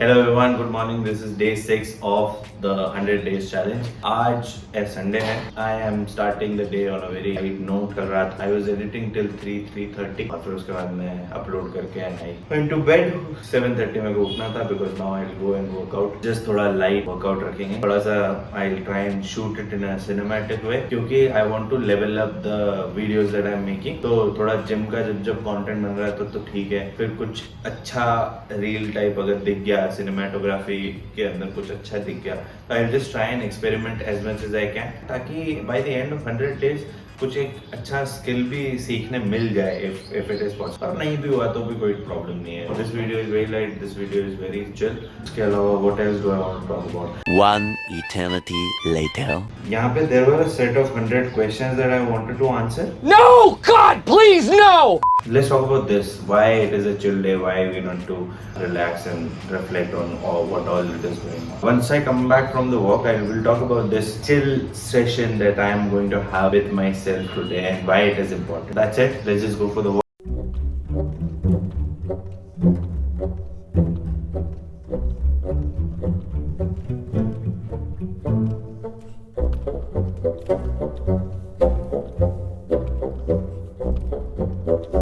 Hello everyone, good morning. This is day 6 of the 100 days challenge. आज Sunday है. I am starting the day on a very light note. कल रात I was editing till 3:30 और फिर उसके बाद मैं upload करके and I went to bed. 7:30 मेरे को उठना था because now I'll go and work out. Just थोड़ा light workout रखेंगे. थोड़ा सा I'll try and shoot it in a cinematic way क्योंकि I want to level up the videos that I'm making. तो थोड़ा जिम का जब content बन रहा है तो ठीक है. फिर कुछ अच्छा रील टाइप अगर दिख गया सिनेमाटोग्राफी के अंदर कुछ अच्छा दिख गया तो I just try and experiment as much as I can ताकि by the end of 100 days कुछ एक अच्छा स्किल भी सीखने मिल जाए इफ इट इज पॉसिबल. और नहीं भी हुआ तो भी कोई प्रॉब्लम नहीं है. This video is very light, this video is very chill. इसके अलावा what else do I want to talk about? One eternity later. यहाँ पे there were a set of 100 questions that I wanted to answer. No! God, please, no! Let's talk about this. Why it is a chill day. Why we want to relax and reflect on what all it is going on. Once I come back from the walk, I will talk about this chill session that I am going to have with myself today and why it is important. That's it. Let's just go for the walk.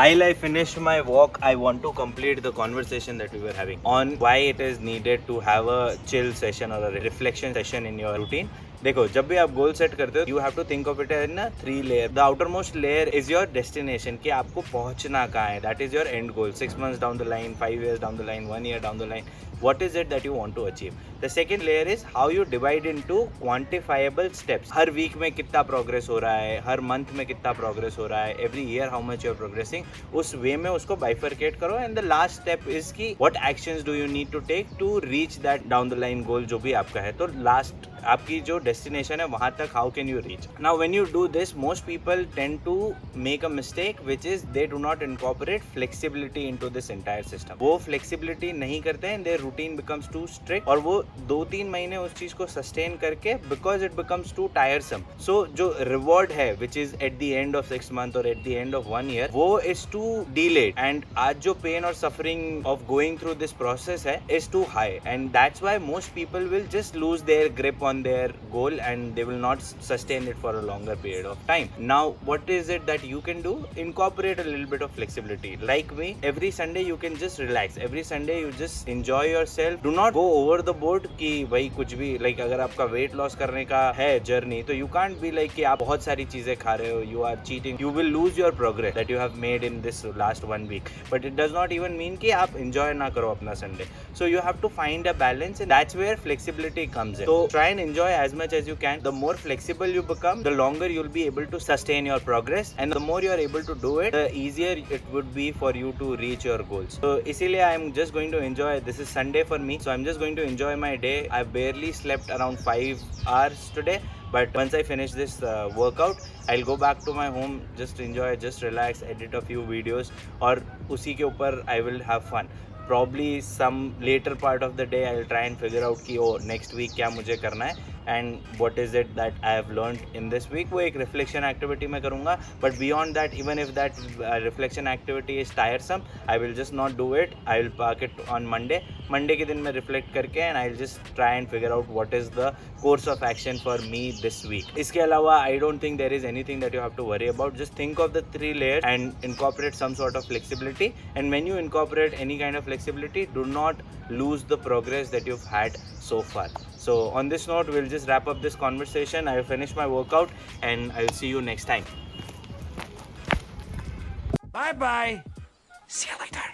While I finish my walk, I want to complete the conversation that we were having on why it is needed to have a chill session or a reflection session in your routine. देखो, जब भी आप गोल set करते हो you have to think of it in 3 layer. The outermost layer is your destination कि आपको पहुंचना कहाँ है. That is your end goal. 6 months down the line, 5 years down the line, 1 year down the line. What is it that you want to achieve? The second layer is how you divide into quantifiable steps. Her week में कितना progress हो रहा है, हर month में कितना progress हो रहा है, every year how much you are progressing. उस वे में उसको बाइफरकेट करो. And the last step is की what actions do you need to take to reach that down the line goal जो भी आपका है. तो लास्ट आपकी जो डेस्टिनेशन है वहां तक how can you reach. Now when you do this most people tend to make a mistake which is they do not incorporate flexibility into this entire system. वो फ्लेक्सिबिलिटी नहीं करते हैं. Their routine becomes too strict और वो 2-3 महीने उस चीज को सस्टेन करके because it becomes too tiresome. So जो रिवॉर्ड है which is at the end of 6 months और at the end of 1 year वो इज टू डिलेड. एंड आज जो पेन और suffering of going through this process है is too high. And that's why most people will just lose their grip on their goal and they will not sustain it for a longer period of time. Now what is it that you can do? Incorporate a little bit of flexibility. Like me, every Sunday you can just relax. Every Sunday you just enjoy yourself. Do not go over the board कि भाई कुछ भी like अगर आपका weight loss करने का है journey तो you can't be like कि आप बहुत सारी चीजें खा रहे हो, you are cheating. You will lose your progress that you have made in this last 1 week. But it does not even mean कि आप enjoy ना करो अपना Sunday. So you have to find a balance and that's where flexibility comes in. So try and enjoy as much as you can. The more flexible you become, the longer you'll be able to sustain your progress and the more you are able to do it, the easier it would be for you to reach your goals. So इसीलिए I am just going to enjoy. This is Sunday for me, so I'm just going to enjoy my day. I barely slept around 5 hours today, but once I finish this workout, I'll go back to my home, just enjoy, just relax, edit a few videos और उसी के ऊपर I will have fun. Probably some later part of the day I'll try and figure out कि next week क्या मुझे करना है and what is it that I have learned in this week. वो एक reflection activity मैं करूँगा. But beyond that, even if that reflection activity is tiresome, I will just not do it. I will park it on Monday. Monday के दिन मैं reflect करके and I'll just try and figure out what is the course of action for me this week. इसके अलावा I don't think there is anything that you have to worry about. Just think of the 3 layers and incorporate some sort of flexibility. And when you incorporate any kind of flexibility, do not lose the progress that you've had so far. So on this note, we'll just wrap up this conversation. I will finish my workout and I'll see you next time. Bye bye. See you later.